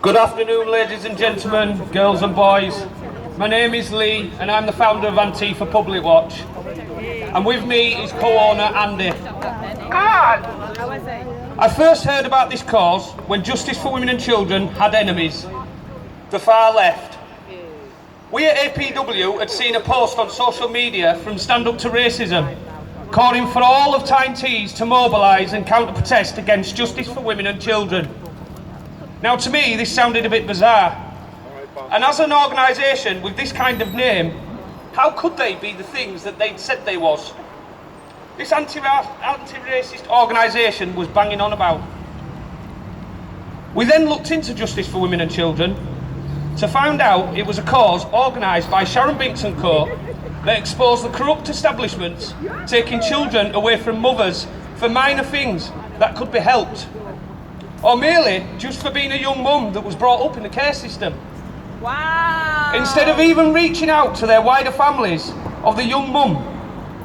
Good afternoon, ladies and gentlemen, girls and boys. My name is Lee and I'm the founder of Antifa Public Watch. And with me is co-owner Andy. I first heard about this cause when Justice for Women and Children had enemies, the far left. We at APW had seen a post on social media from Stand Up to Racism calling for all of Tyne Tees to mobilise and counter-protest against Justice for Women and Children. Now to me this sounded a bit bizarre, and as an organisation with this kind of name, how could they be the things that they'd said they was? This anti-racist organisation was banging on about. We then looked into Justice for Women and Children to find out it was a cause organised by Sharon Binks and co that exposed the corrupt establishments taking children away from mothers for minor things that could be helped, or merely just for being a young mum that was brought up in the care system. Wow! Instead of even reaching out to their wider families of the young mum,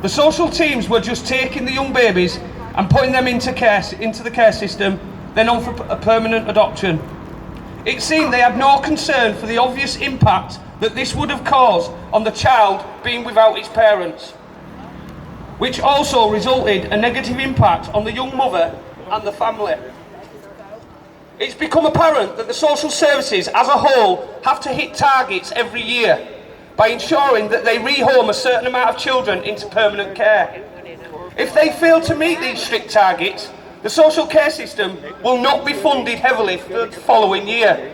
the social teams were just taking the young babies and putting them into the care system, then on for a permanent adoption. It seemed they had no concern for the obvious impact that this would have caused on the child being without its parents, which also resulted in a negative impact on the young mother and the family. It's become apparent that the social services as a whole have to hit targets every year by ensuring that they rehome a certain amount of children into permanent care. If they fail to meet these strict targets, the social care system will not be funded heavily for the following year.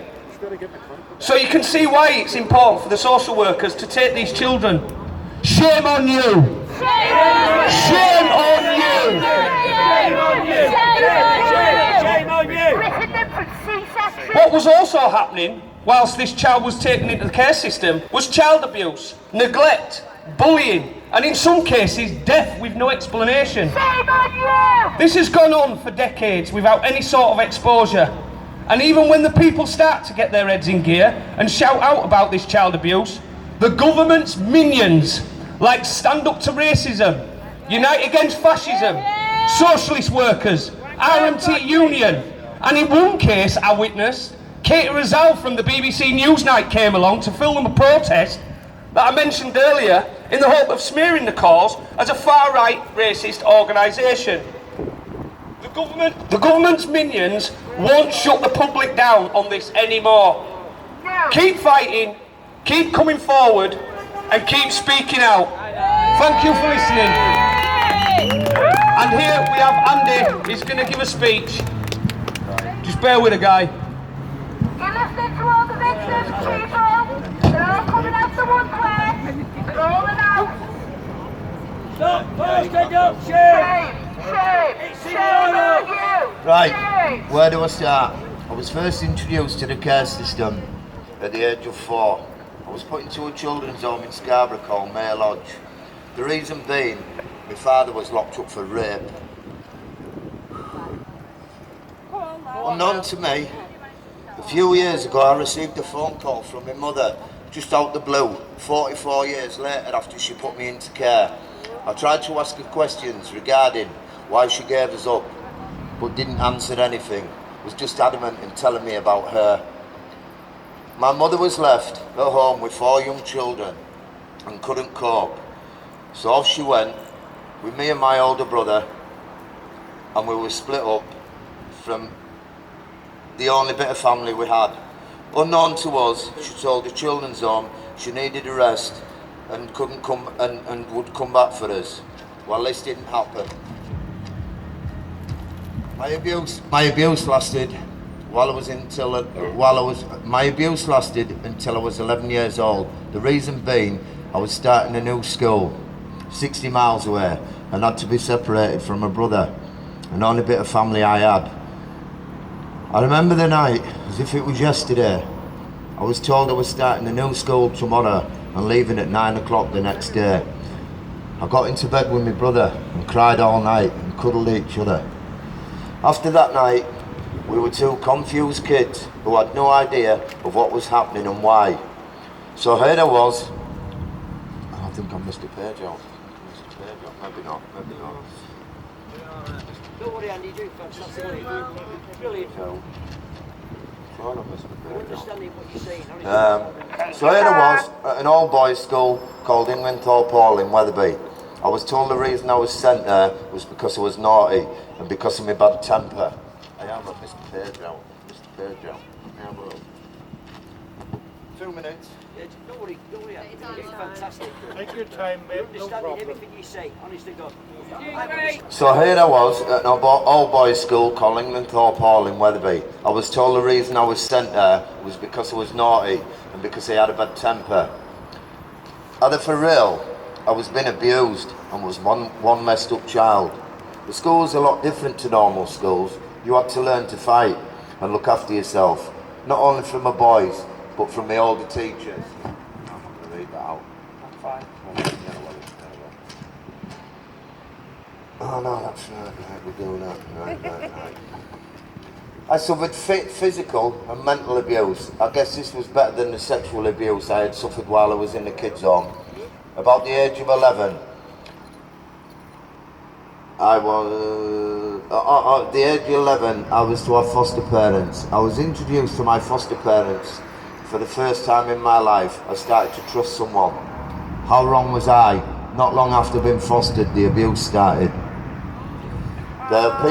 So you can see why it's important for the social workers to take these children. Shame on you! Shame on you! Shame on you! What was also happening whilst this child was taken into the care system was child abuse, neglect, bullying, and in some cases death with no explanation. Shame on you! This has gone on for decades without any sort of exposure. And even when the people start to get their heads in gear and shout out about this child abuse, the government's minions, like Stand Up to Racism, Unite Against Fascism, Socialist Workers, RMT Union, and in one case I witnessed, Katie Rizal from the BBC Newsnight came along to film a protest that I mentioned earlier in the hope of smearing the cause as a far-right racist organisation. The government's minions won't shut the public down on this anymore. Keep fighting, keep coming forward, and keep speaking out. Thank you for listening. And here we have Andy, he's going to give a speech. Just bear with the guy. You're listening to all the victims, people. They're all coming out to one place. They're all announced. Stop, posting up, shame! Shame on you! Right, where do I start? I was first introduced to the care system at the age of 4. I was put into a children's home in Scarborough called May Lodge. The reason being, my father was locked up for rape. Unknown to me, a few years ago I received a phone call from my mother, just out the blue, 44 years later after she put me into care. I tried to ask her questions regarding why she gave us up, but didn't answer anything, was just adamant in telling me about her. My mother was left at home with 4 young children and couldn't cope, so off she went with me and my older brother, and we were split up from the only bit of family we had. Unknown to us, she told the children's home she needed a rest and couldn't come and would come back for us. Well, this didn't happen. My abuse lasted until I was 11 years old. The reason being, I was starting a new school, 60 miles away, and had to be separated from my brother, and only bit of family I had. I remember the night as if it was yesterday. I was told I was starting a new school tomorrow and leaving at 9 o'clock the next day. I got into bed with my brother and cried all night and cuddled each other. After that night, we were 2 confused kids who had no idea of what was happening and why. So here I was. I think I missed a page out. Maybe not. Don't worry, Andy, you do fantastic. Brilliant. So here I was at an old boys school called Inglenthorpe Hall in Wetherby. I was told the reason I was sent there was because I was naughty and because of my bad temper. I am at Mr. Pedro. Mr. Pedro. I am at 2 minutes. Don't worry, it's fantastic. Take your time, mate, no Understanding problem. everything you say, honest to God. So here I was at an old boys school called Inglenthorpe Hall in Wetherby. I was told the reason I was sent there was because I was naughty and because I had a bad temper. Either for real, I was being abused and was one messed up child. The school was a lot different to normal schools. You had to learn to fight and look after yourself, not only from my boys, but from the older teachers. I'm not going to read that out. I'm fine. Oh no, that's right, we're doing that. Right. I suffered physical and mental abuse. I guess this was better than the sexual abuse I had suffered while I was in the kids' home. About the age of 11, I was to have foster parents. I was introduced to my foster parents for the first time in my life. I started to trust someone. How wrong was I? Not long after being fostered, the abuse started. There are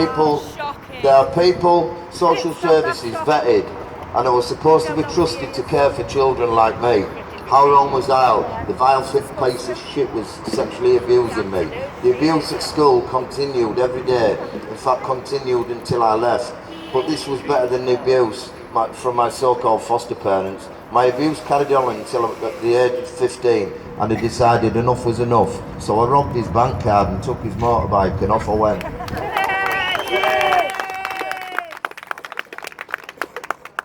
people, social services vetted, and I was supposed to be trusted to care for children like me. How wrong was I? The vile fifth piece of shit was sexually abusing me. The abuse at school continued every day. In fact, continued until I left. But this was better than the abuse from my so-called foster parents. My abuse carried on until at the age of 15, and I decided enough was enough. So I robbed his bank card and took his motorbike, and off I went.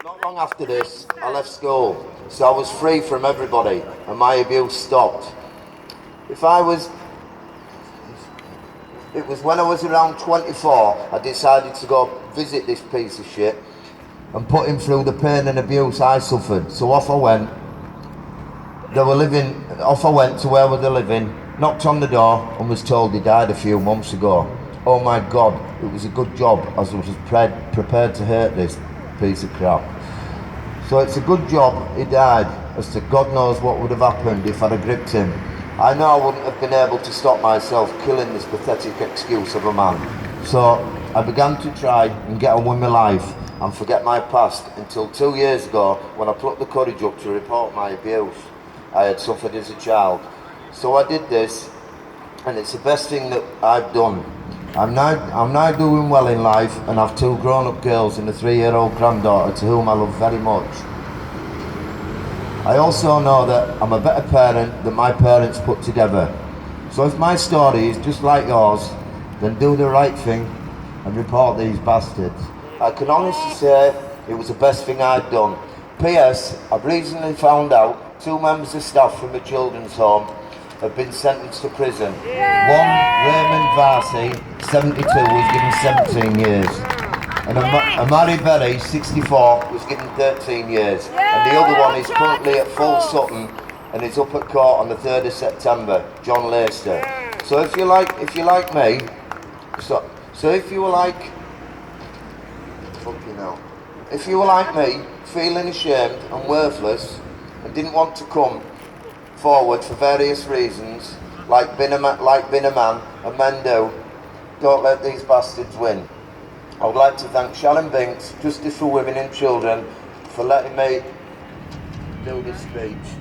Not long after this, I left school. So I was free from everybody and my abuse stopped. It was when I was around 24, I decided to go visit this piece of shit and put him through the pain and abuse I suffered. So off I went. Off I went to where they were living, knocked on the door and was told he died a few months ago. Oh my God, it was a good job as I was prepared to hurt this piece of crap. So it's a good job he died, as to God knows what would have happened if I'd have gripped him. I know I wouldn't have been able to stop myself killing this pathetic excuse of a man. So I began to try and get on with my life and forget my past until 2 years ago when I plucked the courage up to report my abuse I had suffered as a child. So I did this, and it's the best thing that I've done. I'm now doing well in life and have 2 grown-up girls and a 3-year-old granddaughter to whom I love very much. I also know that I'm a better parent than my parents put together. So if my story is just like yours, then do the right thing and report these bastards. I can honestly say it was the best thing I'd done. P.S. I've recently found out 2 members of staff from the children's home have been sentenced to prison. One, Raymond Varsi, 72, was given 17 years. And a Mary Berry, 64, was given 13 years. And the other one is currently at Full Sutton and is up at court on the 3rd of September, John Lester. So if you like me, if you were like me, feeling ashamed and worthless and didn't want to come forward for various reasons, like being a man, and men do, don't let these bastards win. I would like to thank Sharon Binks, Justice for Women and Children, for letting me do this speech.